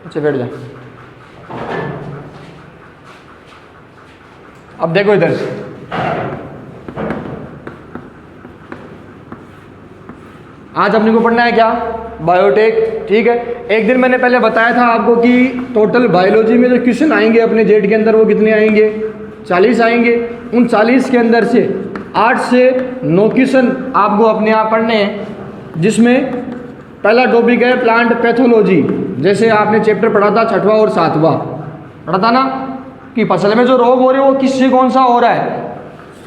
अच्छा बैठ जा। अब देखो इधर, आज अपने को पढ़ना है क्या, बायोटेक। ठीक है, एक दिन मैंने पहले बताया था आपको कि टोटल बायोलॉजी में जो क्वेश्चन आएंगे अपने जेट के अंदर वो कितने आएंगे, 40 आएंगे। उन 40 के अंदर से 8 से 9 क्वेश्चन आपको अपने आप पढ़ने हैं, जिसमें पहला टॉपिक है प्लांट पैथोलॉजी। जैसे आपने चैप्टर पढ़ा था 6वां और 7वां पढ़ा था ना, कि फसल में जो रोग हो रहे हैं वो किससे कौन सा हो रहा है,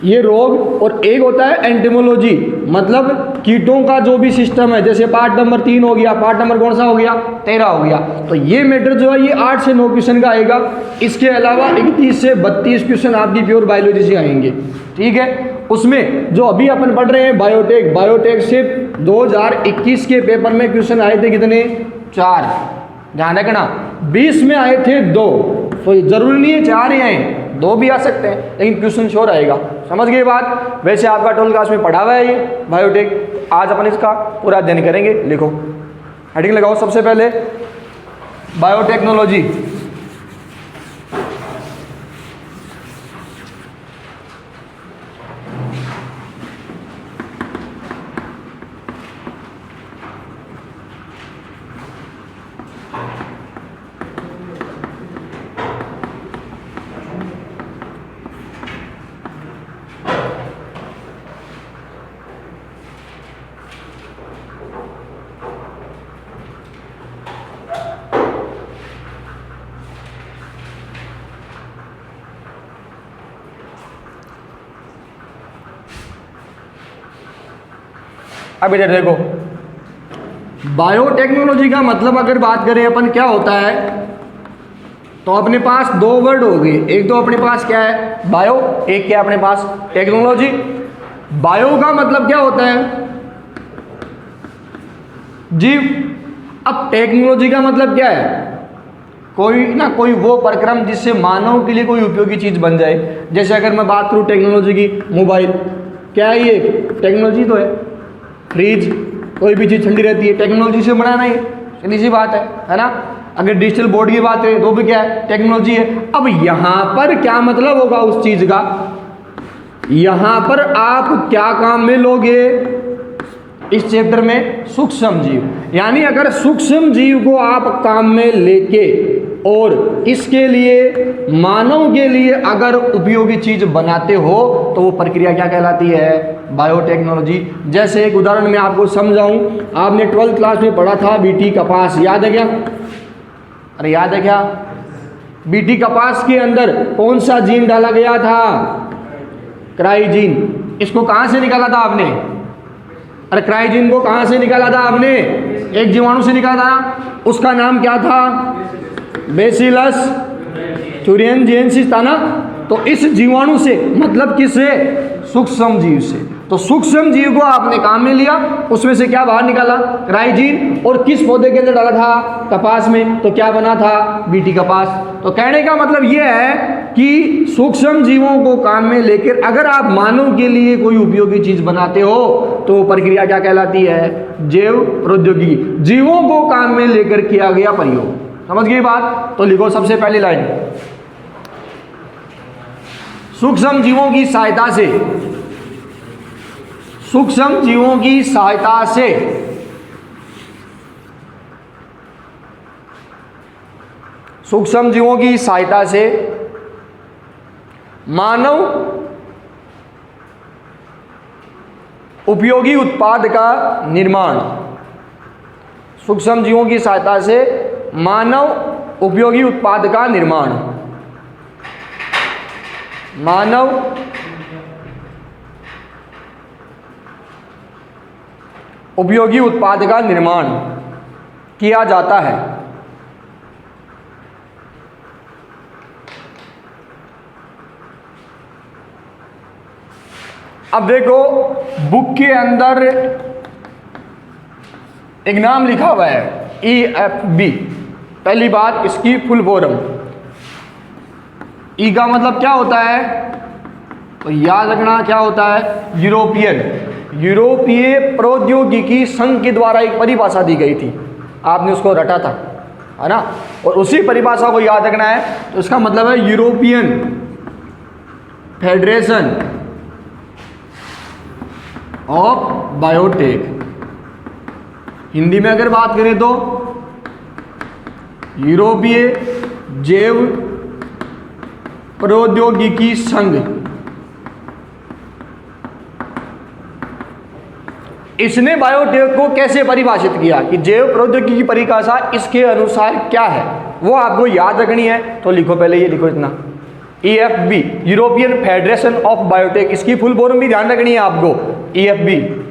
ये रोग। और एक होता है एंटेमोलॉजी, मतलब कीटों का जो भी सिस्टम है। जैसे पार्ट नंबर 3 हो गया, पार्ट नंबर कौन सा हो गया, 13 हो गया। तो ये मैटर जो है ये 8 से 9 क्वेश्चन का आएगा। इसके अलावा 31 से 32 क्वेश्चन आपकी प्योर बायोलॉजी से आएंगे। ठीक है, उसमें जो अभी अपन पढ़ रहे हैं बायोटेक, बायोटेक से 2021 के पेपर में क्वेश्चन आए थे कितने, 4। ध्यान रखना, 20 में आए थे 2, तो जरूरी नहीं है 4 ही आए, 2 भी आ सकते हैं, लेकिन क्वेश्चन श्योर आएगा। समझ गए बात। वैसे आपका 12 क्लास में पढ़ा हुआ है ये बायोटेक, आज अपन इसका पूरा अध्ययन करेंगे। लिखो, हेडिंग लगाओ सबसे पहले बायोटेक्नोलॉजी। अब इधर देखो, बायोटेक्नोलॉजी का मतलब अगर बात करें अपन क्या होता है, तो अपने पास 2 वर्ड हो गए। एक तो अपने पास क्या है, बायो, एक क्या अपने पास, टेक्नोलॉजी। बायो का मतलब क्या होता है, जीव। अब टेक्नोलॉजी का मतलब क्या है, कोई ना कोई वो प्रक्रम जिससे मानव के लिए कोई उपयोगी चीज बन जाए। जैसे अगर मैं बात करूं टेक्नोलॉजी की, मोबाइल क्या है, ये टेक्नोलॉजी तो है। फ्रिज, कोई भी चीज़ ठंडी रहती है, टेक्नोलॉजी से बनाना ही, सीधी सी बात है ना। अगर डिजिटल बोर्ड की बात है तो भी क्या है, टेक्नोलॉजी है। अब यहाँ पर क्या मतलब होगा उस चीज़ का, यहाँ पर आप क्या काम में लोगे इस चैप्टर में, सूक्ष्म जीव। यानी अगर सूक्ष्म जीव को आप काम में लेके और इसके लिए मानव के लिए अगर उपयोगी चीज बनाते हो तो वो प्रक्रिया क्या कहलाती है, बायोटेक्नोलॉजी। जैसे एक उदाहरण मैं आपको समझाऊं, आपने 12th क्लास में पढ़ा था बीटी कपास, याद है क्या, अरे याद है क्या, बीटी कपास के अंदर कौन सा जीन डाला गया था, क्राइजीन। इसको कहां से निकाला था आपने, अरे क्राइजीन को कहां से निकाला था आपने, एक जीवाणु से निकाला था, उसका नाम क्या था, बेसिलस थुरिनजेंसिस था ना। तो इस जीवाणु से मतलब किससे, सूक्ष्म जीव से। तो सूक्ष्म जीव को आपने काम में लिया, उसमें से क्या बाहर निकाला, क्राइजीन। और किस पौधे के अंदर डाला था, कपास में, तो क्या बना था, बीटी कपास। तो कहने का मतलब यह है कि सूक्ष्म जीवों को काम में लेकर अगर आप मानव के लिए कोई उपयोगी चीज बनाते हो तो प्रक्रिया क्या कहलाती है, जैव प्रौद्योगिकी। जीवों को काम में लेकर किया गया प्रयोग। समझ गई बात। तो लिखो सबसे पहली लाइन, सूक्ष्म जीवों की सहायता से, सूक्ष्म जीवों की सहायता से सूक्ष्म जीवों की सहायता से मानव उपयोगी उत्पाद का निर्माण, सूक्ष्म जीवों की सहायता से मानव उपयोगी उत्पाद का निर्माण, मानव उपयोगी उत्पाद का निर्माण किया जाता है। अब देखो बुक के अंदर एक नाम लिखा हुआ है EFB। पहली बात इसकी फुल फॉर्म, ई का मतलब क्या होता है, तो याद रखना क्या होता है, यूरोपीय प्रौद्योगिकी संघ के द्वारा एक परिभाषा दी गई थी, आपने उसको रटा था। है ना। और उसी परिभाषा को याद रखना है, तो इसका मतलब है European federation of biotech. Hindi में अगर बात करें तो यूरोपीय जैव प्रौद्योगिकी संघ। इसने बायोटेक को कैसे परिभाषित किया कि जैव प्रौद्योगिकी की परिभाषा इसके अनुसार क्या है, वो आपको याद रखनी है। तो लिखो, पहले ये लिखो इतना, EFB European federation of biotech, इसकी फुल फॉर्म भी ध्यान रखनी है आपको, EFB।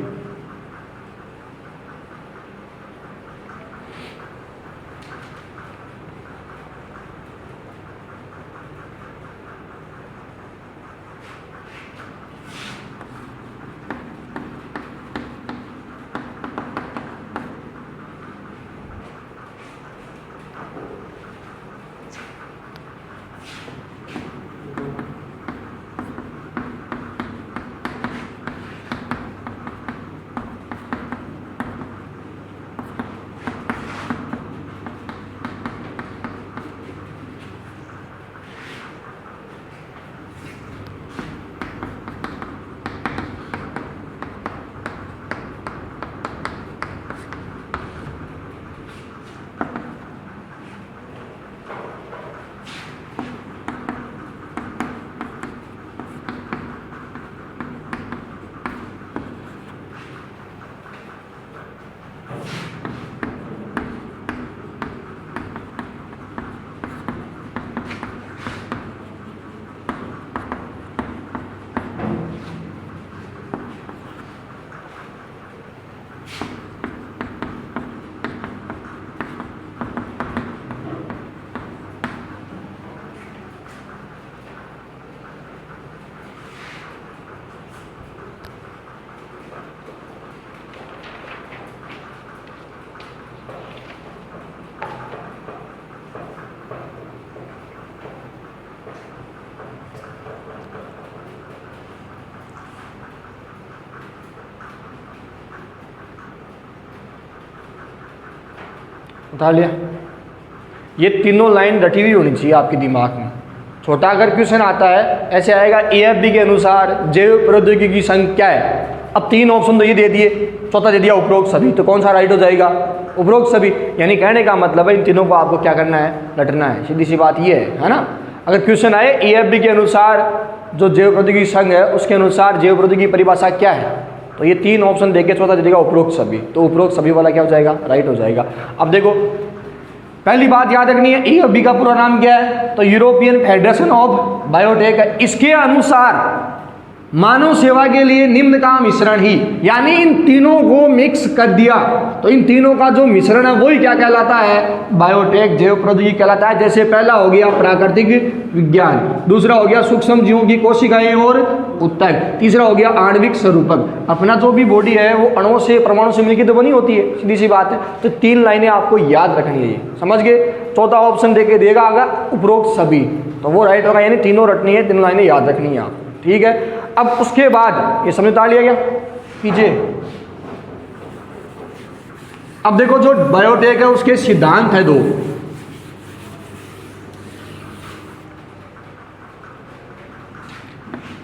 उतार लिया। ये तीनों लाइन रटी हुई होनी चाहिए आपके दिमाग में। छोटा अगर क्वेश्चन आता है ऐसे आएगा, EFB के अनुसार जैव प्रौद्योगिकी संघ क्या है। अब 3 ऑप्शन तो ये दे दिए, चौथा दे दिया उपरोक्त सभी, तो कौन सा राइट हो जाएगा, उपरोक्त सभी। यानी कहने का मतलब है इन तीनों को आपको क्या करना है, रटना है, सीधी सी बात ये है ना। अगर क्वेश्चन आए EFB के अनुसार जो जैव प्रौद्योगिकी संघ है उसके अनुसार जैव प्रौद्योगिकी परिभाषा क्या है, तो ये 3 ऑप्शन देके चौथा दे देगा उपरोक्त सभी, तो उपरोक्त सभी वाला क्या हो जाएगा, राइट हो जाएगा। अब देखो पहली बात याद रखनी है, EFB का पूरा नाम क्या है, तो यूरोपियन फेडरेशन ऑफ बायोटेक है। इसके अनुसार मानव सेवा के लिए निम्न का मिश्रण ही, यानी इन तीनों को मिक्स कर दिया तो इन तीनों का जो मिश्रण है वही क्या कहलाता है, बायोटेक जैव प्रौद्योगिकी कहलाता है। जैसे पहला हो गया प्राकृतिक विज्ञान, दूसरा हो गया सूक्ष्म जीवों की कोशिकाएं और ऊतक, तीसरा हो गया आणविक स्वरूपक। अपना जो भी बॉडी है वो अणुओं से परमाणु से मिलकर तो बनी होती है, सीधी सी बात है। तो 3 लाइनें आपको याद रखनी है, ये समझ गए। चौथा ऑप्शन देके देगा अगर उपरोक्त सभी, तो वो राइट होगा, यानी तीनों रटनी है, 3 लाइनें याद रखनी है आप, ठीक है। अब उसके बाद ये समझ में आ लिया गया कीजिए। अब देखो जो बायोटेक है उसके सिद्धांत है 2।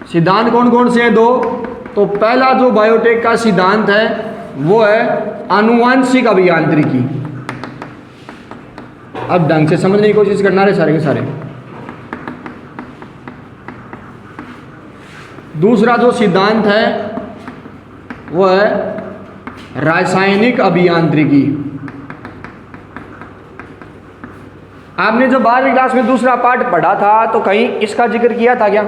सिद्धांत कौन कौन से हैं 2, तो पहला जो बायोटेक का सिद्धांत है वो है आनुवांशिक अभियांत्रिकी। अब ढंग से समझने की कोशिश करना है सारे के सारे। दूसरा जो सिद्धांत है वो है रासायनिक अभियांत्रिकी। आपने जब 12वीं क्लास में दूसरा पार्ट पढ़ा था तो कहीं इसका जिक्र किया था क्या,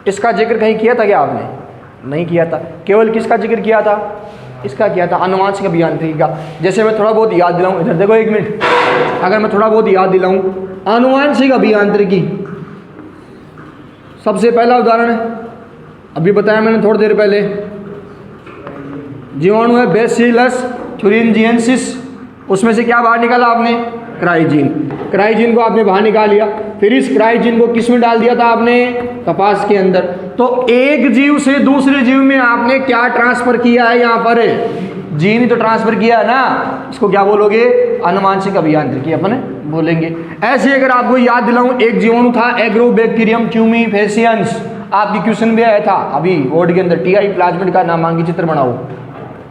इसका जिक्र कहीं किया था क्या आपने, नहीं किया था। केवल किसका जिक्र किया था, इसका किया था, आनुवांशिक अभियांत्रिकी का। जैसे मैं थोड़ा बहुत याद दिलाऊं, इधर देखो 1 मिनट, अगर मैं थोड़ा बहुत याद दिलाऊं आनुवांशिक अभियांत्रिकी, सबसे पहला उदाहरण है अभी बताया मैंने थोड़ी देर पहले, जीवाणु है बैसिलस थुरिंजिएंसिस, उसमें से क्या बाहर निकाला आपने, क्राइजीन। क्राइजीन को आपने बाहर निकाल लिया, फिर इस क्राइजीन को किस में डाल दिया था आपने, कपास के अंदर। तो एक जीव से दूसरे जीव में आपने क्या ट्रांसफर किया है, यहाँ पर जीन ही तो ट्रांसफर किया है ना, इसको क्या बोलोगे? आनुवांशिक अभियांत्रिकी अपन बोलेंगे। ऐसे अगर आपको याद दिलाऊं, एक जीवाणु था एग्रोबैक्टीरियम ट्यूमिफेसियंस, आपकी क्वेश्चन भी आया था अभी बोर्ड के अंदर, टीआई प्लाज्मिड का नामांकित चित्र बनाओ,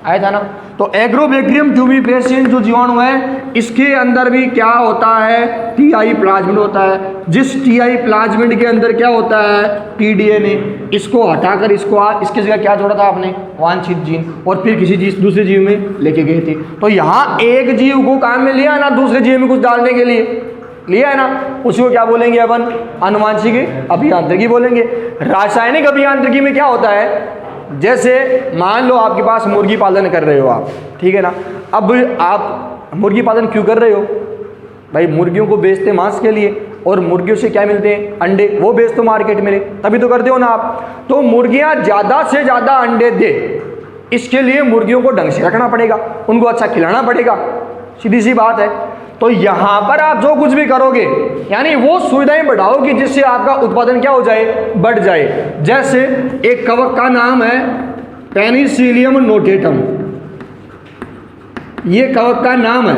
आया था ना। तो एग्रोबैक्टीरियम ट्यूमिफेसियंस जो जीवाणु है, इसके अंदर भी क्या होता है? टीआई प्लाज्मिड होता है। जिस टीआई प्लाज्मिड के अंदर क्या होता है? टीडीएनए। इसको हटाकर इसके जगह क्या जोड़ा था आपने? वांछित जीन, और फिर किसी दूसरे जीव में लेके गए थे। तो यहाँ एक जीव को काम में लिया ना, दूसरे जीव में कुछ डालने के लिए लिया है ना, उसको क्या बोलेंगे अपन? आनुवांशिक अभियांत्रिकी बोलेंगे। रासायनिक अभियांत्रिकी में क्या होता है? जैसे मान लो आपके पास मुर्गी पालन कर रहे हो आप, ठीक है ना। अब आप मुर्गी पालन क्यों कर रहे हो? भाई मुर्गियों को बेचते मांस के लिए, और मुर्गियों से क्या मिलते हैं? अंडे, वो बेच तो मार्केट में, तभी तो करते हो ना आप। तो मुर्गियां ज़्यादा से ज़्यादा अंडे दे, इसके लिए मुर्गियों को ढंग से रखना पड़ेगा, उनको अच्छा खिलाना पड़ेगा, सीधी सी बात है। तो यहाँ पर आप जो कुछ भी करोगे, यानी वो सुविधाएं बढ़ाओगे जिससे आपका उत्पादन क्या हो जाए? बढ़ जाए। जैसे एक कवक का नाम है पेनिसिलियम नोटेटम, ये कवक का नाम है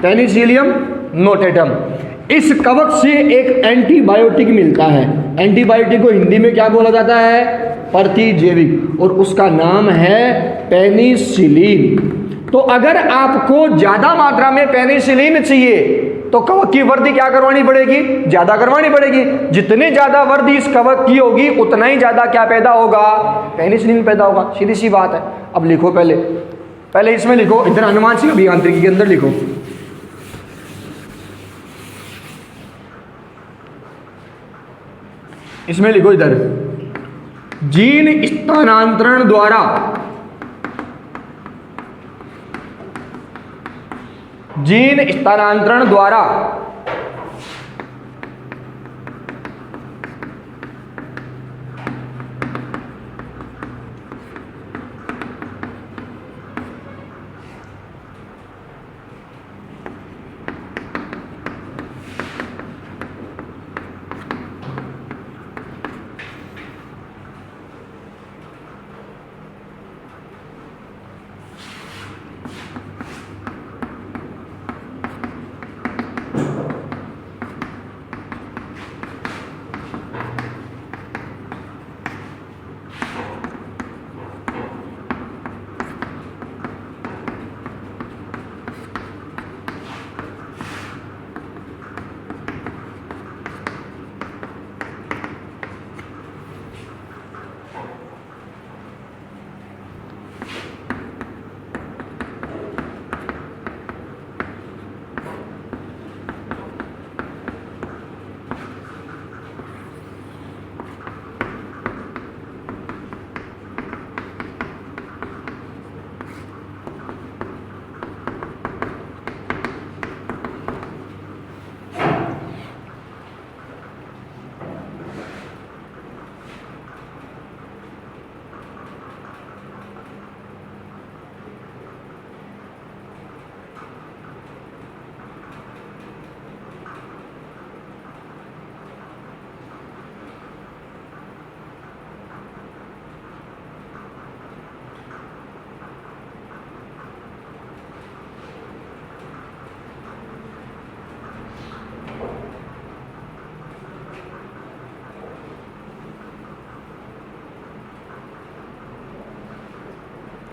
पेनिसिलियम नोटेटम। इस कवक से एक एंटीबायोटिक मिलता है। एंटीबायोटिक को हिंदी में क्या बोला जाता है? प्रतिजैविक, और उसका नाम है पेनिसिलिन। तो अगर आपको ज्यादा मात्रा में पेनिसिलिन चाहिए तो कवक की वृद्धि क्या करवानी पड़ेगी? ज्यादा करवानी पड़ेगी। जितनी ज्यादा वृद्धि इस कवक की होगी, उतना ही ज्यादा क्या पैदा होगा? पेनिसिलिन पैदा होगा, सीधी सी बात है। अब लिखो, पहले इसमें लिखो, इधर आनुवांशिक अभियांत्रिकी के अंदर लिखो, इसमें लिखो इधर, जीन स्थानांतरण द्वारा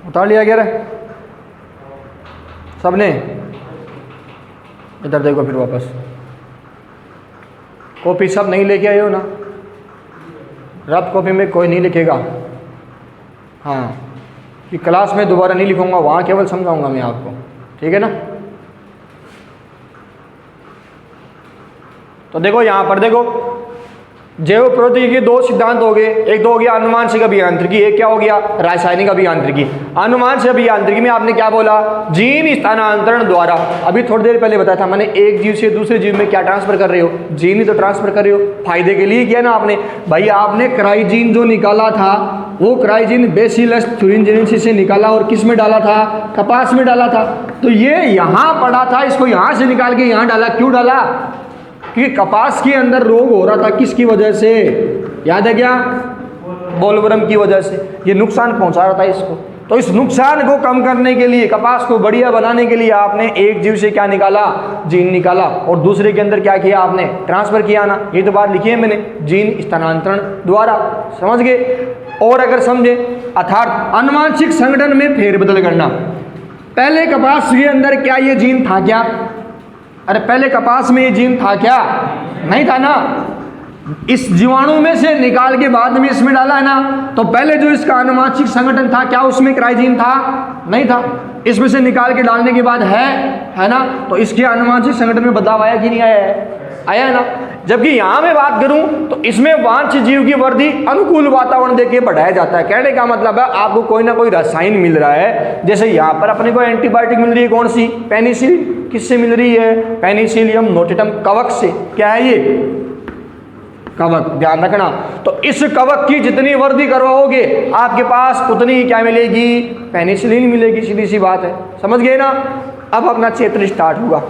उतार लिया गया है सबने? इधर देखो फिर वापस, कॉपी सब नहीं लेके आए हो ना? रफ कॉपी में कोई नहीं लिखेगा, हाँ, कि क्लास में दोबारा नहीं लिखूंगा, वहाँ केवल समझाऊंगा मैं आपको, ठीक है ना। तो देखो यहाँ पर देखो, जैव प्रौद्योगिकी के दो सिद्धांत हो गए, एक तो हो गया आनुवांशिक अभियांत्रिकी, एक क्या हो गया? रासायनिक अभियांत्रिकी। आनुवांशिक अभियांत्रिकी में आपने क्या बोला? जीन स्थानांतरण द्वारा। अभी थोड़ी देर पहले बताया था मैंने, एक जीव से दूसरे जीव में क्या ट्रांसफर कर रहे हो? जीन ही तो ट्रांसफर कर रहे हो, फायदे के लिए किया ना आपने। भाई आपने क्राइजीन जो निकाला था, वो क्राइजीन बेसिलस thuringiensis से निकाला और किस में डाला था? कपास में डाला था। तो ये यहाँ पड़ा था, इसको यहाँ से निकाल के यहाँ डाला, क्यों डाला? क्योंकि कपास के अंदर रोग हो रहा था, किसकी वजह से? याद है क्या? बोलवर्म की वजह से। ये नुकसान पहुंचा रहा था इसको, तो इस नुकसान को कम करने के लिए, कपास को बढ़िया बनाने के लिए आपने एक जीव से क्या निकाला, जीन निकाला, और दूसरे के अंदर क्या किया आपने, ट्रांसफर किया ना। ये तो बात लिखी है मैंने, जीन स्थानांतरण द्वारा, समझ गए। और अगर समझे, अर्थात अनुवांशिक संगठन में फेरबदल करना। पहले कपास के अंदर क्या ये जीन था क्या? अरे पहले कपास में ये जीन था क्या? नहीं था ना। इस जीवाणु में से निकाल के बाद में इसमें डाला है ना, तो पहले जो इसका अनुवांशिक संगठन था, क्या उसमें क्राइजीन था? नहीं था। इसमें से निकाल के डालने के बाद है ना, तो इसके अनुवांशिक संगठन में बदलाव आया कि नहीं आया है? आया ना। जबकि यहाँ मैं बात करूं तो इसमें वांछित जीव की वृद्धि अनुकूल वातावरण देके बढ़ाया जाता है। कहने का मतलब है आपको कोई ना कोई रसायन मिल रहा है, जैसे यहाँ पर अपने को एंटीबायोटिक मिल रही है, कौन सी, पेनिसिलिन। किससे मिल रही है? पेनिसिलियम नोटेटम कवक से। क्या है ये? कवक, ध्यान रखना। तो इस कवक की जितनी वृद्धि करवाओगे आपके पास उतनी क्या मिलेगी? पेनिसिलिन मिलेगी, सीधी सी बात है, समझ गए ना। अब अपना चैप्टर स्टार्ट होगा,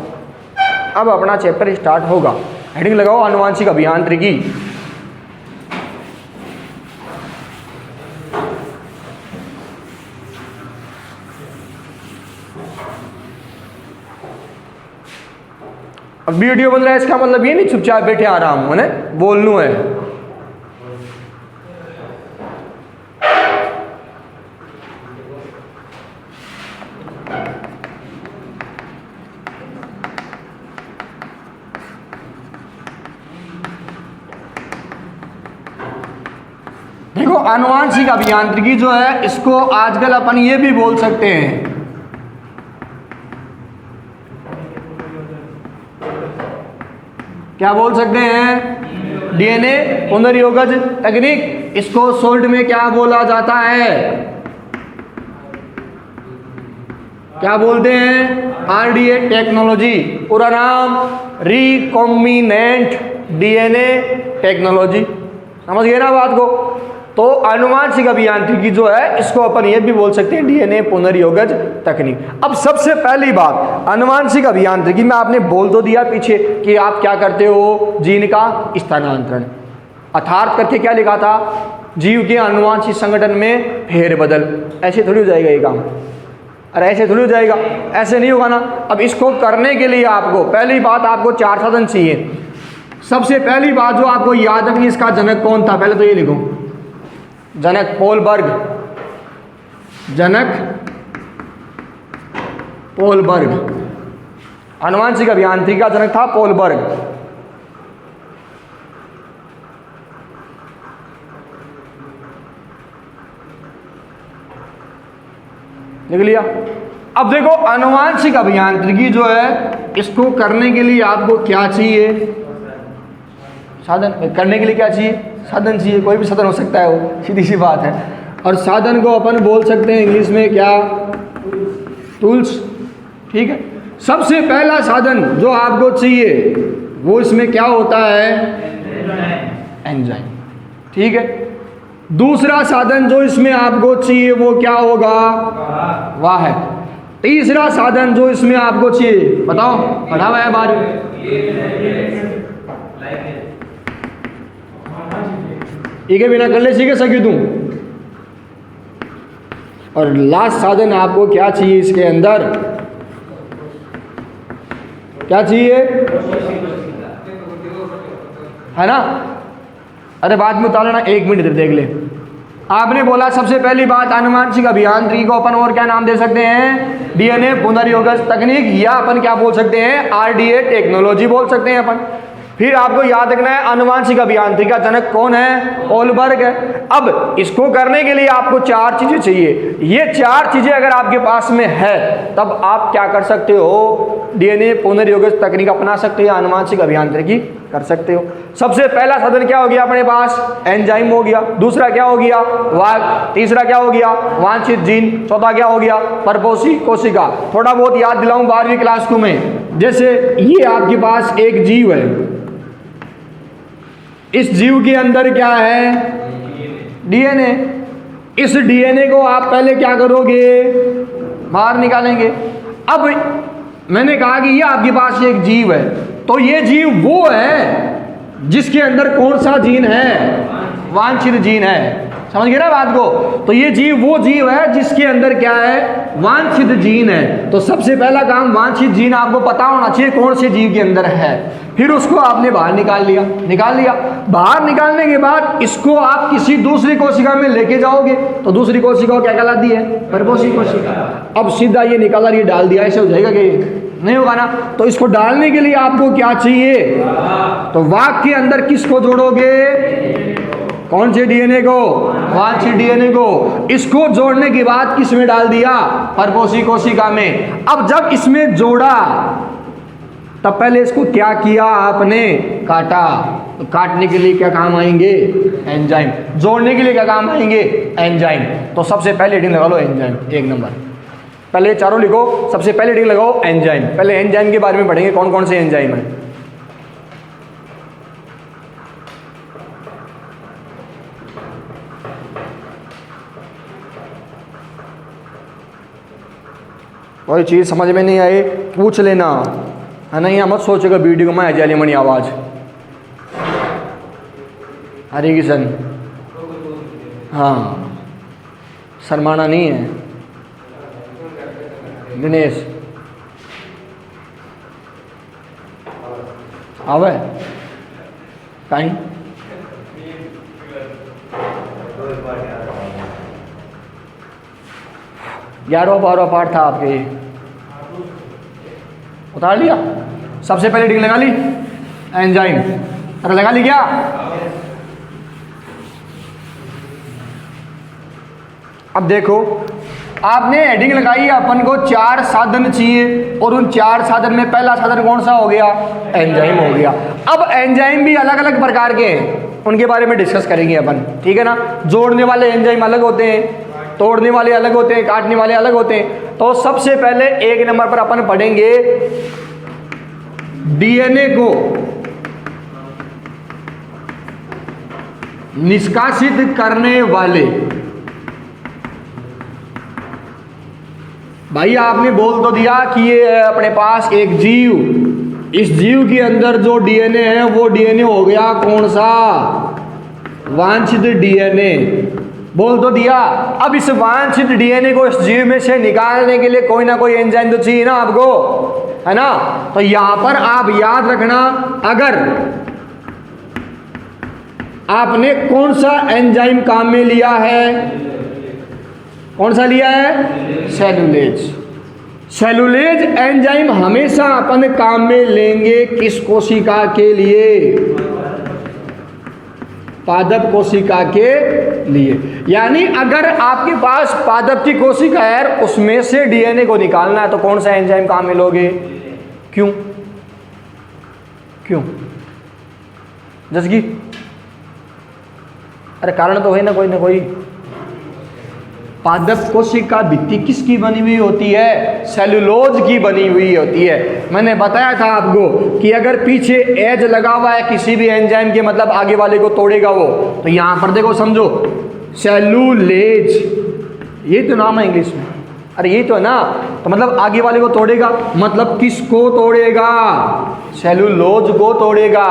अब अपना चैप्टर स्टार्ट होगा। हेडिंग लगाओ आनुवांशिक अभियांत्रिकी। अब वीडियो बन रहा है, इसका मतलब ये नहीं चुपचाप बैठे आराम है, बोलना है। देखो आनुवांशिक अभियांत्रिकी जो है, इसको आजकल अपन ये भी बोल सकते हैं, क्या बोल सकते हैं? डीएनए पुनर्योगज तकनीक। इसको शॉर्ट में क्या बोला जाता है? क्या बोलते हैं? RDA technology. पूरा नाम रिकॉम्बिनेंट डीएनए टेक्नोलॉजी। समझ गए ना बात को। तो आनुवांशिक अभियांत्रिकी जो है, इसको अपन ये भी बोल सकते हैं डीएनए पुनर्योगज तकनीक। अब सबसे पहली बात, आनुवांशिक अभियांत्रिकी में आपने बोल तो दिया पीछे कि आप क्या करते हो, जीन का स्थानांतरण। अर्थात करके क्या लिखा था? जीव के आनुवांशिक संगठन में फेरबदल। ऐसे थोड़ी हो जाएगा ये काम, अरे ऐसे थोड़ी हो जाएगा, ऐसे नहीं होगा ना। अब इसको करने के लिए आपको पहली बात, आपको 4 साधन चाहिए। सबसे पहली बात जो आपको याद रखनी, इसका जनक कौन था? पहले तो ये लिखो, जनक पोलबर्ग। जनक पोलबर्ग। आनुवांशिक अभियांत्रिकी का जनक था पोलबर्ग। लिख लिया। अब देखो आनुवांशिक अभियांत्रिकी जो है, इसको करने के लिए आपको क्या चाहिए? साधन। करने के लिए क्या चाहिए? साधन चाहिए। कोई भी साधन हो सकता है, वो सीधी सी बात है। और साधन को अपन बोल सकते हैं इंग्लिश में क्या? टूल्स। ठीक है। सबसे पहला साधन जो आपको चाहिए वो इसमें क्या होता है? एंजाइम। ठीक है। दूसरा साधन जो इसमें आपको चाहिए वो क्या होगा? वाहक। तीसरा साधन जो इसमें आपको चाहिए, बताओ, पढ़ा हुआ है बार? के बिना कर ले सीखे सके तुम। और लास्ट साधन आपको क्या चाहिए इसके अंदर? क्या चाहिए? है ना। अरे बाद में उतारना, 1 मिनट इधर देख ले। आपने बोला सबसे पहली बात आनुवांशिक अभियांत्रिकी को अपन और क्या नाम दे सकते हैं? डीएनए पुनर्योगज तकनीक, या अपन क्या बोल सकते हैं? आरडीए टेक्नोलॉजी बोल सकते हैं अपन। फिर आपको याद रखना है आनुवांशिक अभियांत्रिकी का जनक कौन है? पोलबर्ग है। अब इसको करने के लिए आपको 4 चीजें चाहिए। ये 4 चीजें अगर आपके पास में है तब आप क्या कर सकते हो? डीएनए पुनर्योगज तकनीक अपना सकते हो, आनुवांशिक अभियांत्रिकी कर सकते हो। सबसे पहला साधन क्या हो गया अपने पास? एंजाइम हो गया। दूसरा क्या हो गया? वाहक। तीसरा क्या हो गया? वांछित जीन। चौथा क्या हो गया? परपोषी कोशिका। थोड़ा बहुत याद दिलाऊं 12वीं क्लास को में, जैसे ये आपके पास एक जीव है, इस जीव के अंदर क्या है? डीएनए। इस डीएनए को आप पहले क्या करोगे? बाहर निकालेंगे। अब मैंने कहा कि ये आपके पास एक जीव है, तो ये जीव वो है जिसके अंदर कौन सा जीन है? वांछित जीन है। समझ गए ना बात को। तो ये जीव वो जीव है जिसके अंदर क्या है, वांछित जीन है। तो सबसे पहला काम, वांछित जीन आपको पता होना चाहिए कौन से जीव के अंदर है। फिर उसको आपने बाहर निकाल लिया। बाहर निकालने के बाद इसको आप किसी दूसरी कोशिका में लेके जाओगे, तो दूसरी कोशिका क्या कहलाती है, परपोषी कोशिका। अब सीधा ये निकाला, ये डाल दिया, ऐसे हो जाएगा कि नहीं होगा ना। तो इसको डालने के लिए आपको क्या चाहिए, तो वाग के अंदर किसको जोड़ोगे, कौन से डीएनए को, वांछित डीएनए को। इसको जोड़ने के बाद किस में डाल दिया, परपोषी कोशिका में। अब जब इसमें जोड़ा तब पहले इसको क्या किया आपने, काटा। तो काटने के लिए क्या काम आएंगे, एंजाइम। जोड़ने के लिए क्या काम आएंगे, एंजाइम। तो सबसे पहले हेडिंग लगा लो एंजाइम, 1 नंबर। पहले चारों लिखो, सबसे पहले हेडिंग लगाओ एंजाइम। पहले एंजाइम के बारे में पढ़ेंगे, कौन कौन से एंजाइम है। कोई चीज़ समझ में नहीं आए पूछ लेना, है ना। यहाँ मत सोचेगा वीडियो में जाली मनी आवाज़। हरे किशन, हाँ शर्माना नहीं है। दिनेश आवे कहीं, ग्यारह 12 पार्ट था आपके, उतार लिया। सबसे पहले हेडिंग लगा ली एंजाइम, अरे लगा ली क्या। अब देखो आपने हेडिंग लगाई, अपन को 4 साधन चाहिए और उन 4 साधन में पहला साधन कौन सा हो गया, एंजाइम हो गया। अब एंजाइम भी अलग अलग प्रकार के हैं, उनके बारे में डिस्कस करेंगे अपन, ठीक है ना। जोड़ने वाले एंजाइम अलग होते हैं, तोड़ने वाले अलग होते हैं, काटने वाले अलग होते हैं। तो सबसे पहले 1 नंबर पर अपन पढ़ेंगे डीएनए को निष्कासित करने वाले। भाई आपने बोल तो दिया कि ये है अपने पास एक जीव, इस जीव के अंदर जो डीएनए है वो डीएनए हो गया कौन सा, वांछित डीएनए, बोल तो दिया। अब इस वांछित डीएनए को इस जीव में से निकालने के लिए कोई ना कोई एंजाइम तो चाहिए ना आपको, है ना। तो यहां पर आप याद रखना, अगर आपने कौन सा एंजाइम काम में लिया है, कौन सा लिया है, सेलुलेज। सेलुलेज एंजाइम हमेशा अपन काम में लेंगे किस कोशिका के लिए, पादप कोशिका के लिए। यानी अगर आपके पास पादप की कोशिका है, उसमें से डीएनए को निकालना है, तो कौन सा एंजाइम काम में लोगे, क्यों क्यों जैसे कि, अरे कारण तो है ना कोई। पादप कोशिका भित्ति किसकी बनी हुई होती है, सेलुलोज की बनी हुई होती है। मैंने बताया था आपको कि अगर पीछे एज लगा हुआ है किसी भी एंजाइम के, मतलब आगे वाले को तोड़ेगा वो। तो यहां पर देखो, समझो सेलुलेज, ये तो नाम है इंग्लिश में, अरे ये तो है ना। तो मतलब आगे वाले को तोड़ेगा, मतलब किसको तोड़ेगा, सेलुलोज को तोड़ेगा।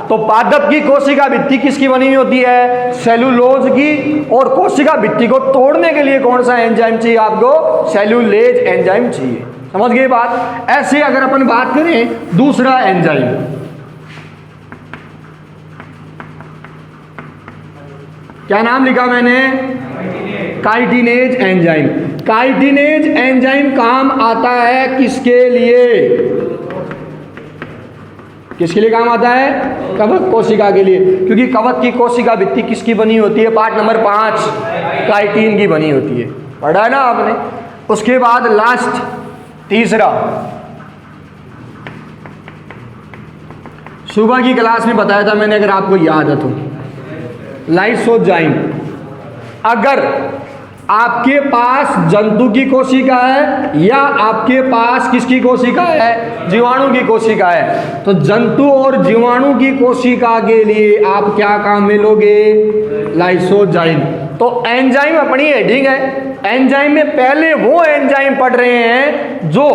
तो पादप की कोशिका भित्ति किसकी बनी हुई होती है, सेलुलोज की। और कोशिका भित्ति को तोड़ने के लिए कौन सा एंजाइम चाहिए आपको, सेलुलेज एंजाइम चाहिए। समझ गए बात। ऐसे अगर अपन बात करें दूसरा एंजाइम, क्या नाम लिखा मैंने, काइटिनेज एंजाइम। काइटिनेज एंजाइम काम आता है किसके लिए, किसके लिए काम आता है, कवक कोशिका के लिए। क्योंकि कवक की कोशिका भित्ति किसकी बनी होती है, पार्ट नंबर 5 काइटिन की बनी होती है, पढ़ा है ना आपने। उसके बाद लास्ट तीसरा, सुबह की क्लास में बताया था मैंने, अगर आपको याद है तो, लाइसोजाइम। अगर आपके पास जंतु की कोशिका है या आपके पास किसकी कोशिका है, जीवाणु की कोशिका है, तो जंतु और जीवाणु की कोशिका के लिए आप क्या काम में लोगे, लाइसोजाइम। तो एंजाइम अपनी हेडिंग है, एंजाइम में पहले वो एंजाइम पढ़ रहे हैं जो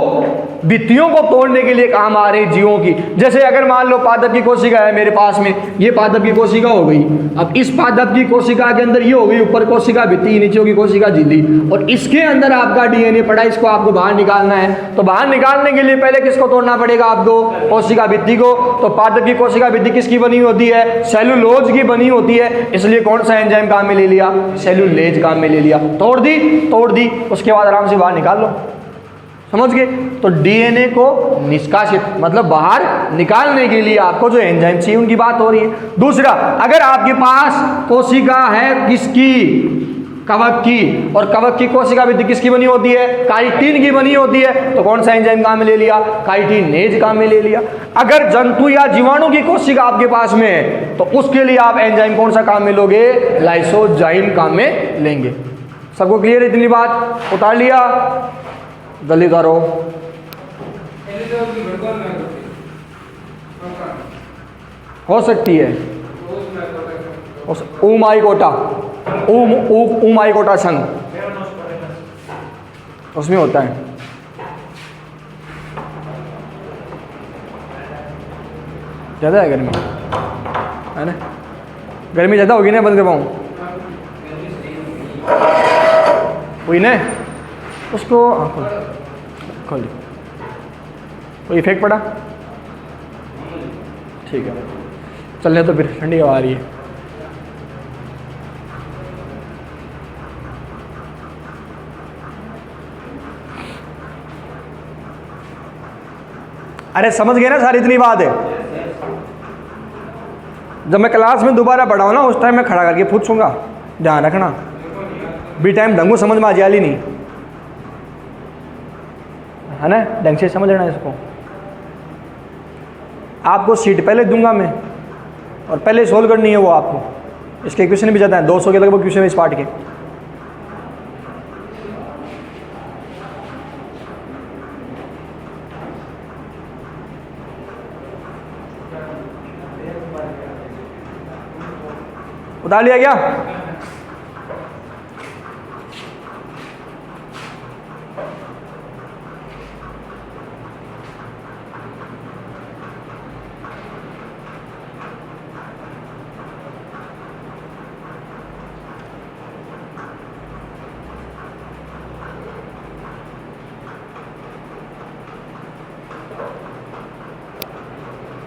भित्तियों को तोड़ने के लिए काम आ रहे जीवों की। जैसे अगर मान लो पादप की कोशिका है मेरे पास में, ये पादप की कोशिका हो गई, अब इस पादप की कोशिका के अंदर ये हो गई ऊपर कोशिका भित्ति, नीचे होगी कोशिका झिल्ली, और इसके अंदर आपका डीएनए पड़ा, इसको आपको बाहर निकालना है। तो बाहर निकालने के लिए पहले किसको तोड़ना पड़ेगा आपको? कोशिका भित्ति को। तो पादप की कोशिका भित्ति किसकी बनी होती है? सेलुलोज की बनी होती है, इसलिए कौन सा एंजाइम काम में ले लिया? सेलुलेज काम में ले लिया। तोड़ दी, उसके बाद आराम से बाहर निकाल लो। समझ गए? तो डीएनए को निष्कासित मतलब बाहर निकालने के लिए आपको जो एंजाइम चाहिए उनकी बात हो रही है। दूसरा, अगर आपके पास कोशिका है किसकी? कवक की, और कवक की कोशिका भी किसकी बनी होती है? काइटिन की बनी होती है, तो कौन सा एंजाइम काम में ले लिया? काइटिनेज काम में ले लिया। अगर जंतु या जीवाणु की कोशिका आपके पास में है तो उसके लिए आप एंजाइम कौन सा काम में लोगे? लाइसोजाइम काम में लेंगे। सबको क्लियर है इतनी बात? उतार लिया? जल्दी उतारो। हो सकती है ऊमाइकोटा, ऊमाइकोटा संघ उसमें होता है। ज़्यादा है गर्मी, है ना? गर्मी ज़्यादा होगी ना, बंद करवाऊँ हुई ना? उसको खोल दी। कोई इफेक्ट पड़ा? ठीक है, चलने तो फिर, ठंडी हवा आ रही है। अरे समझ गए ना सारी इतनी बात है? जब मैं क्लास में दोबारा पढ़ाऊँ ना उस टाइम मैं खड़ा करके पूछूंगा, ध्यान रखना। बी टाइम ढंगू समझ में आ जाली नहीं, है ना? ढंग से समझ लेना इसको। आपको सीट पहले दूंगा मैं, और पहले सोल्व करनी है वो आपको। इसके क्वेश्चन भी ज़्यादा हैं, 200 के लगभग क्वेश्चन है इस पार्ट के। उतार लिया क्या?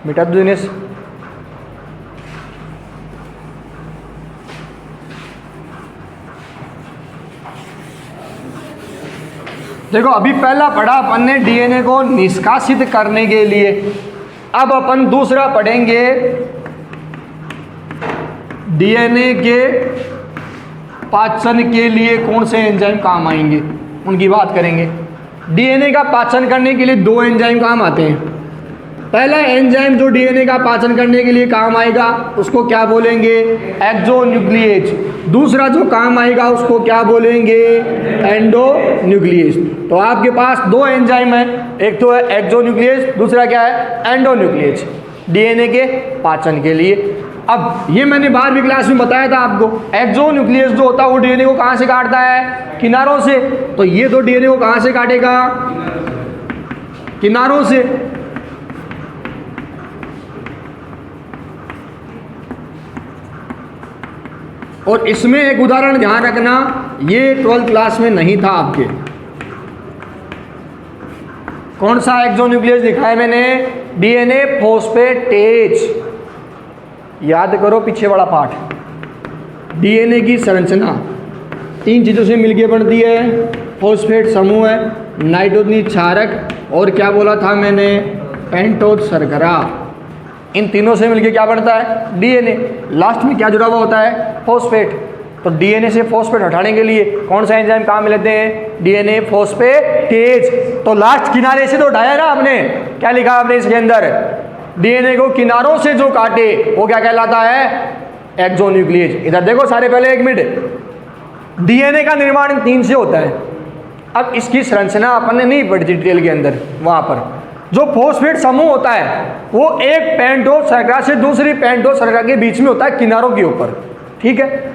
मिटा दो दिनेश। देखो अभी पहला पढ़ा अपन ने डीएनए को निष्कासित करने के लिए। अब अपन दूसरा पढ़ेंगे डीएनए के पाचन के लिए कौन से एंजाइम काम आएंगे, उनकी बात करेंगे। डीएनए का पाचन करने के लिए 2 एंजाइम काम आते हैं। पहला एंजाइम जो डीएनए का पाचन करने के लिए काम आएगा उसको क्या बोलेंगे? एक्सोन्यूक्लिएज। दूसरा जो काम आएगा उसको क्या बोलेंगे? एंडोन्यूक्लिएज। तो आपके पास 2 एंजाइम है, एक तो है एक्सोन्यूक्लिएज, दूसरा क्या है? एंडोन्यूक्लिएज, डीएनए के पाचन के लिए। अब ये मैंने 12वीं क्लास में बताया था आपको। एक्सोन्यूक्लिएज जो होता है वो डीएनए को कहाँ से काटता है? किनारों से। तो ये तो डीएनए को कहाँ से काटेगा? किनारों से। और इसमें एक उदाहरण ध्यान रखना, ये 12th क्लास में नहीं था आपके। कौन सा एक्सोन्यूक्लिएज लिखा है मैंने? DNA phosphatase. याद करो पीछे वाला पार्ट। डीएनए की संरचना 3 चीज़ों से मिलकर बनती है। फॉस्फेट समूह है, नाइट्रोजनी क्षारक, और क्या बोला था मैंने? पेंटोज शर्करा। इन तीनों से मिलकर क्या बनता है? डीएनए। लास्ट में क्या जुड़ा हुआ होता है? फॉस्फेट। तो डीएनए से फॉस्फेट हटाने के लिए कौन सा एंजाइम काम में लेते हैं? DNA phosphatase. तो लास्ट किनारे से तो हटाया ना आपने, क्या लिखा आपने इसके अंदर? डीएनए को किनारों से जो काटे वो क्या कहलाता है? एक्सोन्यूक्लिएज। इधर देखो सारे, पहले 1 मिनट। डीएनए का निर्माण 3 से होता है। अब इसकी संरचना अपन ने नहीं पढ़ी थी डिटेल के अंदर। वहाँ पर जो फॉस्फेट समूह होता है वो एक पेंटोज शर्करा से दूसरी पेंटोज शर्करा के बीच में होता है, किनारों के ऊपर। ठीक है।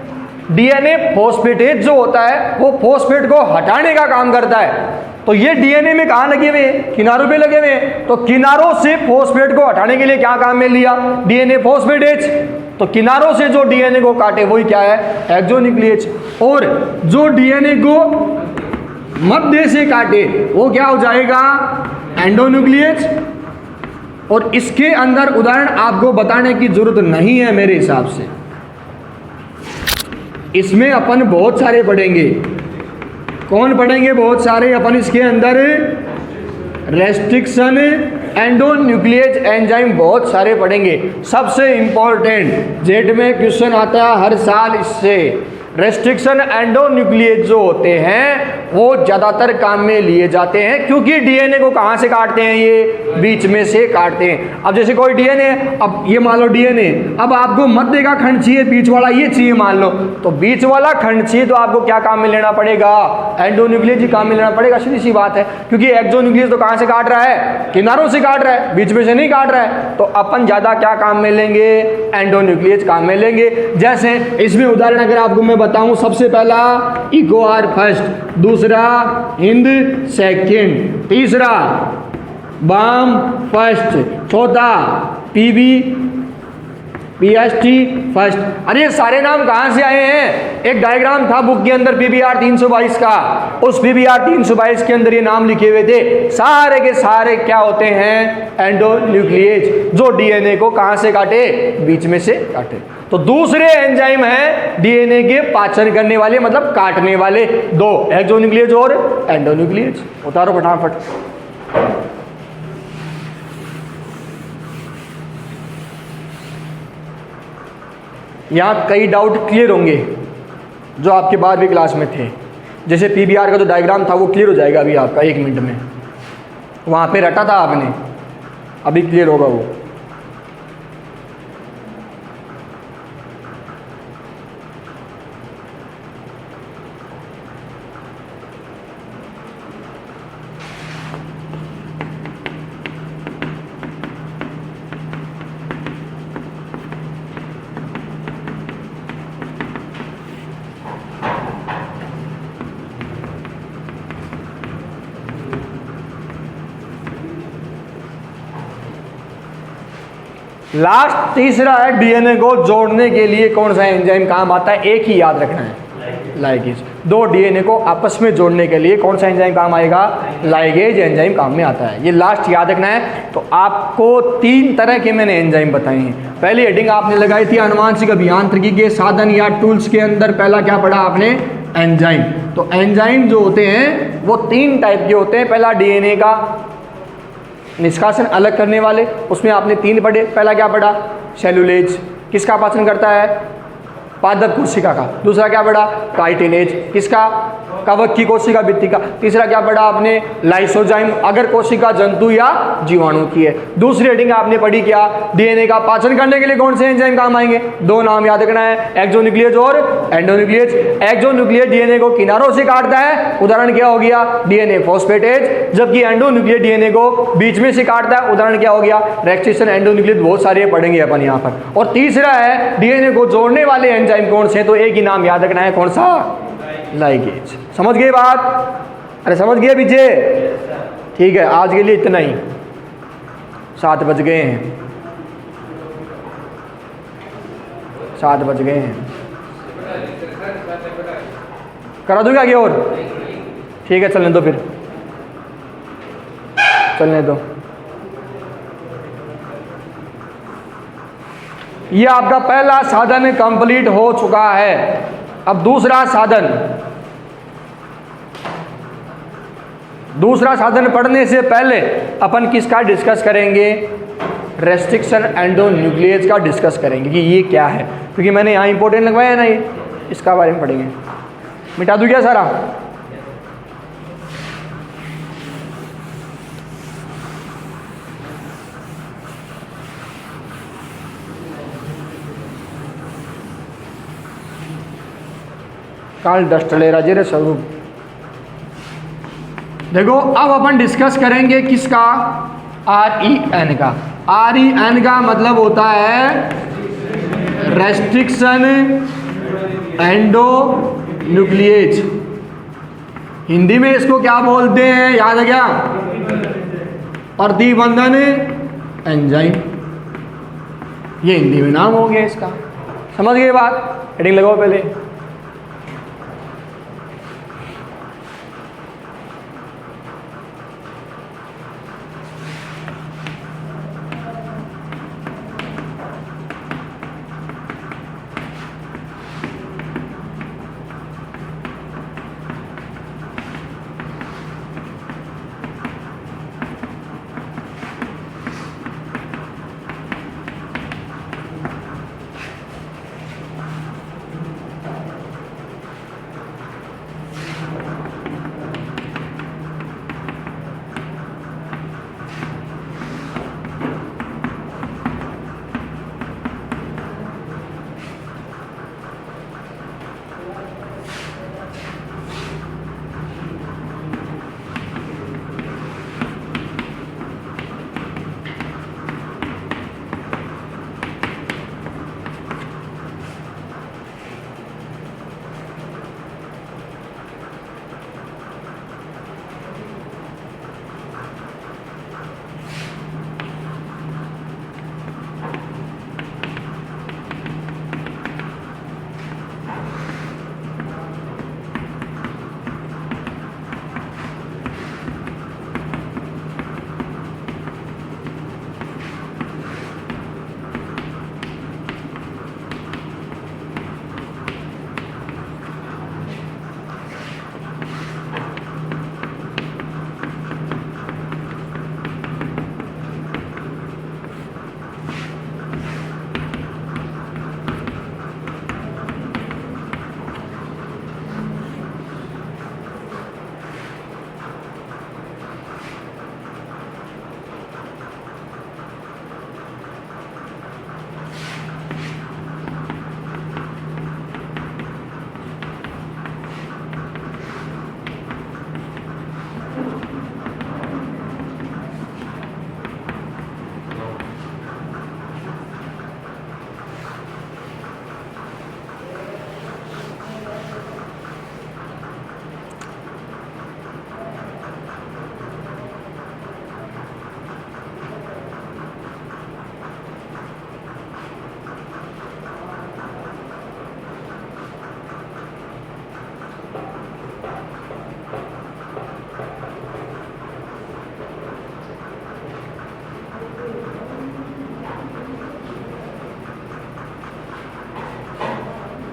डीएनए फॉस्फेटेज जो होता है वो फॉस्फेट को हटाने का काम करता है। तो ये डीएनए में कहाँ लगे हुए हैं? किनारों पे लगे हुए हैं। तो किनारों से फॉस्फेट को हटाने के लिए क्या काम में लिया? DNA phosphatase. तो किनारों से जो डीएनए को काटे वही क्या है? एक्सोन्यूक्लियेज। और जो डीएनए को मध्य से काटे वो क्या हो जाएगा? एंडोन्यूक्लियेज। और इसके अंदर उदाहरण आपको बताने की जरूरत नहीं है मेरे हिसाब से, इसमें अपन बहुत सारे पढ़ेंगे। कौन पढ़ेंगे? बहुत सारे अपन इसके अंदर रेस्ट्रिक्शन एंडोन्यूक्लियेज एंजाइम बहुत सारे पढ़ेंगे। सबसे इंपॉर्टेंट जेड में क्वेश्चन आता है हर साल इससे, रेस्ट्रिक्शन एंडोन्यूक्लियेज जो होते हैं वो ज़्यादातर काम में लिए जाते हैं, क्योंकि डीएनए को कहाँ से काटते हैं? ये बीच में से काटते हैं। अब जैसे कोई डीएनए, अब ये मान लो डीएनए, अब आपको मध्य का खंड चाहिए, बीच वाला ये चाहिए मान लो, तो बीच वाला खंड चाहिए तो आपको क्या काम में लेना पड़ेगा? एंडोन्यूक्लियेज ही काम में लेना पड़ेगा। सीधी सी बात है, क्योंकि एक्सोन्यूक्लियेज तो कहाँ से काट रहा है? किनारों से काट रहा है, बीच में से नहीं काट रहा है। तो अपन ज़्यादा क्या काम में लेंगे? एंडोन्यूक्लियेज काम में लेंगे। जैसे इसमें उदाहरण अगर आपको मैं बताऊं, सबसे पहला इकोआर फर्स्ट, दूसरा हिंद सेकंड, तीसरा बाम फर्स्ट, चौथा पीएसटी फर्स्ट। अरे ये सारे नाम कहाँ से आए हैं? एक डायग्राम था बुक के अंदर पीबीआर 322 का, उस पीबीआर 322 के अंदर ये नाम लिखे हुए थे। सारे के सारे क्या होते हैं? एंडोन्यूक्लियेज, जो डीएनए को कहाँ से काटे? बीच में से काटे। तो दूसरे एंजाइम हैं डीएनए के पाचन करने वाले, मतलब काटने वाले, दो, एक्सोन्यूक्लियेज और एंडोन्यूक्लियेज। उतारो फटाफट। यहाँ कई डाउट क्लियर होंगे जो आपके बाद भी क्लास में थे। जैसे पीबीआर का जो डायग्राम था वो क्लियर हो जाएगा अभी आपका 1 मिनट में। वहाँ पे रटा था आपने, अभी क्लियर होगा वो। लास्ट तीसरा है, डीएनए को जोड़ने के लिए कौन सा एंजाइम काम आता है? एक ही याद रखना है, लाइगेज। दो डीएनए को आपस में जोड़ने के लिए कौन सा एंजाइम काम आएगा? लाइगेज एंजाइम काम में आता है। ये लास्ट याद रखना है। तो आपको 3 तरह के मैंने एंजाइम बताए हैं। पहली हेडिंग आपने लगाई थी आनुवांशिक अभियांत्रिकी के साधन या टूल्स के अंदर, पहला क्या पढ़ा आपने? एंजाइम। तो एंजाइम जो होते हैं वो 3 टाइप के होते हैं। पहला डीएनए का निष्कासन अलग करने वाले, उसमें आपने 3 पढ़े। पहला क्या पढ़ा? सेलुलेज, किसका पाचन करता है? पादप कोशिका का। दूसरा क्या पढ़ा? काइटिनेज, किसका? कवक की कोशिका भित्ति का। तीसरा क्या पढ़ा आपने? लाइसोजाइम, अगर कोशिका जंतु या जीवाणु की है। दूसरी हेडिंग आपने पढ़ी क्या? डीएनए का पाचन करने के लिए कौन से एंजाइम काम आएंगे? 2 नाम याद रखना है, एक्सोन्यूक्लियेज और एंडोन्यूक्लियेज। एक्सोन्यूक्लियेज डीएनए को किनारों से काटता है, उदाहरण क्या हो गया? DNA phosphatase. जबकि एंडोन्यूक्लियेज डीएनए को बीच में से काटता है, उदाहरण क्या हो गया? रेस्ट्रिक्शन एंडोन्यूक्लियेज। बहुत सारे पढ़ेंगे अपन यहाँ पर। और तीसरा है डीएनए को जोड़ने वाले एंजाइम कौन से? तो एक ही नाम याद रखना है, कौन सा? लाइगेज। समझ गए बात? अरे समझ गए पीछे? ठीक है, आज के लिए इतना ही। 7 बज गए हैं, 7 बज गए हैं। करा दूंगा आगे और? ठीक है, चलने दो फिर, चलने दो। ये आपका पहला साधन कंप्लीट हो चुका है। अब दूसरा साधन पढ़ने से पहले अपन किसका डिस्कस करेंगे? रेस्ट्रिक्शन एंडोन्यूक्लियेज का डिस्कस करेंगे कि ये क्या है, क्योंकि मैंने यहाँ इंपॉर्टेंट लगवाया है ना, ये इसका बारे में पढ़ेंगे। मिटा दूँ क्या सारा? काल डस्टले राजे रे स्वरूप। देखो अब अपन डिस्कस करेंगे किसका? REN का। REN का मतलब होता है रेस्ट्रिक्शन एंडोन्यूक्लियेज। हिंदी में इसको क्या बोलते हैं, याद है क्या? प्रतिबंधन एंजाइम। ये हिंदी में नाम हो गया इसका। समझ गए बात? हेडिंग लगाओ पहले।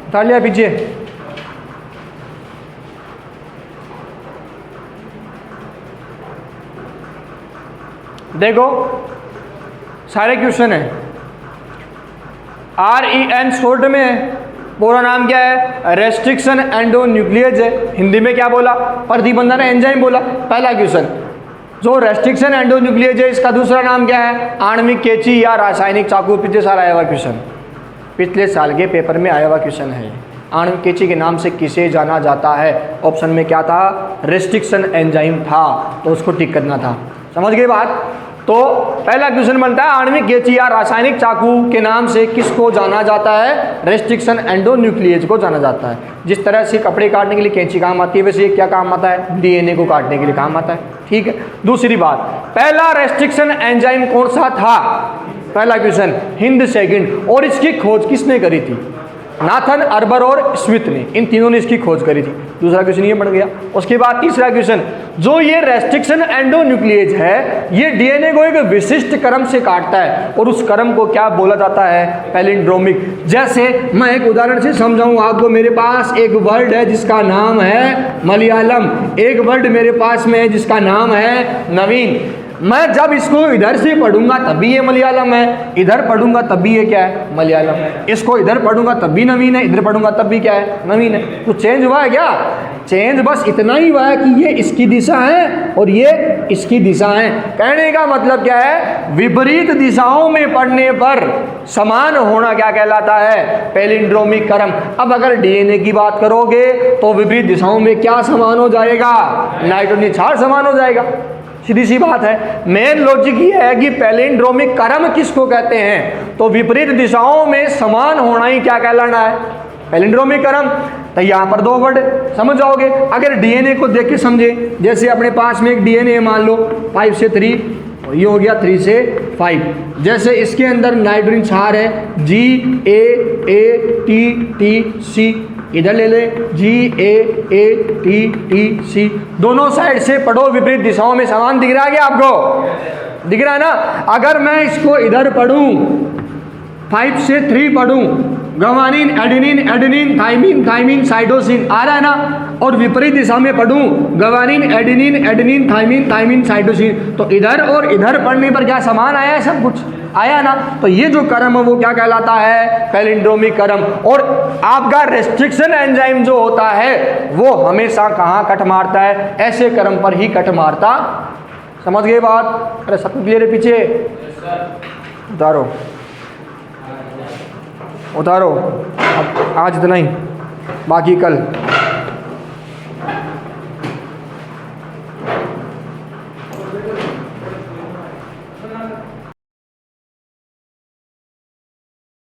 उतार लिया पीछे। देखो सारे क्वेश्चन है। REN शॉर्ट में पूरा नाम क्या है? रेस्ट्रिक्शन एंडोन्यूक्लियेज है। हिंदी में क्या बोला? प्रतिबंधन एंजाइम बोला। पहला क्वेश्चन, जो रेस्ट्रिक्शन एंडोन्यूक्लियेज है इसका दूसरा नाम क्या है? आणविक कैंची या रासायनिक चाकू। पिछले साल आया हुआ क्वेश्चन, पिछले साल के पेपर में आया हुआ क्वेश्चन है। आणविक कैंची के नाम से किसे जाना जाता है? ऑप्शन में क्या था? रेस्ट्रिक्शन एंजाइम था, तो उसको टिक करना था। समझ गए बात? तो पहला क्वेश्चन बनता है आणविक कैंची या रासायनिक चाकू के नाम से किसको जाना जाता है? रेस्ट्रिक्शन एंडोन्यूक्लियेज को जाना जाता है। जिस तरह से कपड़े काटने के लिए कैंची काम आती है, वैसे क्या काम आता है? DNA को काटने के लिए काम आता है। ठीक है। दूसरी बात, पहला रेस्ट्रिक्शन एंजाइम कौन सा था? पहला क्वेश्चन हिंद सेकंड। और इसकी खोज किसने करी थी? नाथन, अर्बर और स्मिथ ने, इन तीनों ने इसकी खोज करी थी। दूसरा क्वेश्चन ये बन गया। उसके बाद तीसरा क्वेश्चन, जो ये रेस्ट्रिक्शन एंडोन्यूक्लियेज है ये DNA को एक विशिष्ट क्रम से काटता है और उस क्रम को क्या बोला जाता है? पैलिंड्रोमिक। जैसे मैं एक उदाहरण से समझाऊं आपको, मेरे पास एक वर्ड है जिसका नाम है मलयालम, एक वर्ड मेरे पास में है जिसका नाम है नवीन। मैं जब इसको इधर से पढ़ूंगा तब भी ये मलयालम है, इधर पढ़ूंगा तब भी ये क्या है? मलयालम। इसको इधर पढ़ूंगा तब भी नवीन है, इधर पढ़ूंगा तब भी क्या है? नवीन है। तो चेंज हुआ है क्या? चेंज बस इतना ही हुआ है कि ये इसकी दिशा है और ये इसकी दिशा है। कहने का मतलब क्या है? विपरीत दिशाओं में पढ़ने पर समान होना क्या कहलाता है? पैलिंड्रोमिक क्रम। अब अगर DNA की बात करोगे तो विपरीत दिशाओं में क्या समान हो जाएगा? नाइट्रोजन क्षार समान हो जाएगा। सीधी सी बात है। मेन लॉजिक ये है कि पैलिंड्रोमिक क्रम किसको कहते हैं? तो विपरीत दिशाओं में समान होना ही क्या कहलाना है? पैलिंड्रोमिक क्रम, तो यहाँ पर 2 वर्ड समझ जाओगे। अगर डीएनए को देख के समझे, जैसे अपने पास में एक डीएनए मान लो 5 से 3, ये हो गया 3 से 5। जैसे इसके अंदर नाइट्रोजन क्षार है GAATTC, इधर ले ले GAATTC, दोनों साइड से पढ़ो, विपरीत दिशाओं में समान दिख रहा है क्या आपको? दिख रहा है ना। अगर मैं इसको इधर पढ़ूं 5 से 3 पढ़ूं, guanine adenine adenine thymine thymine cytosine आ रहा है ना, और विपरीत दिशा में पढ़ूं guanine adenine adenine thymine thymine cytosine, तो इधर और इधर पढ़ने पर क्या समान आया है? सब कुछ आया ना। तो ये जो क्रम है वो क्या कहलाता है? पैलिंड्रोमिक क्रम। और आपका रेस्ट्रिक्शन एंजाइम जो होता है वो हमेशा कहाँ कट मारता है? ऐसे क्रम पर ही कट मारता। समझ गए बात? अरे सब क्लियर है? पीछे उतारो उतारो, अब आज इतना ही, बाकी कल।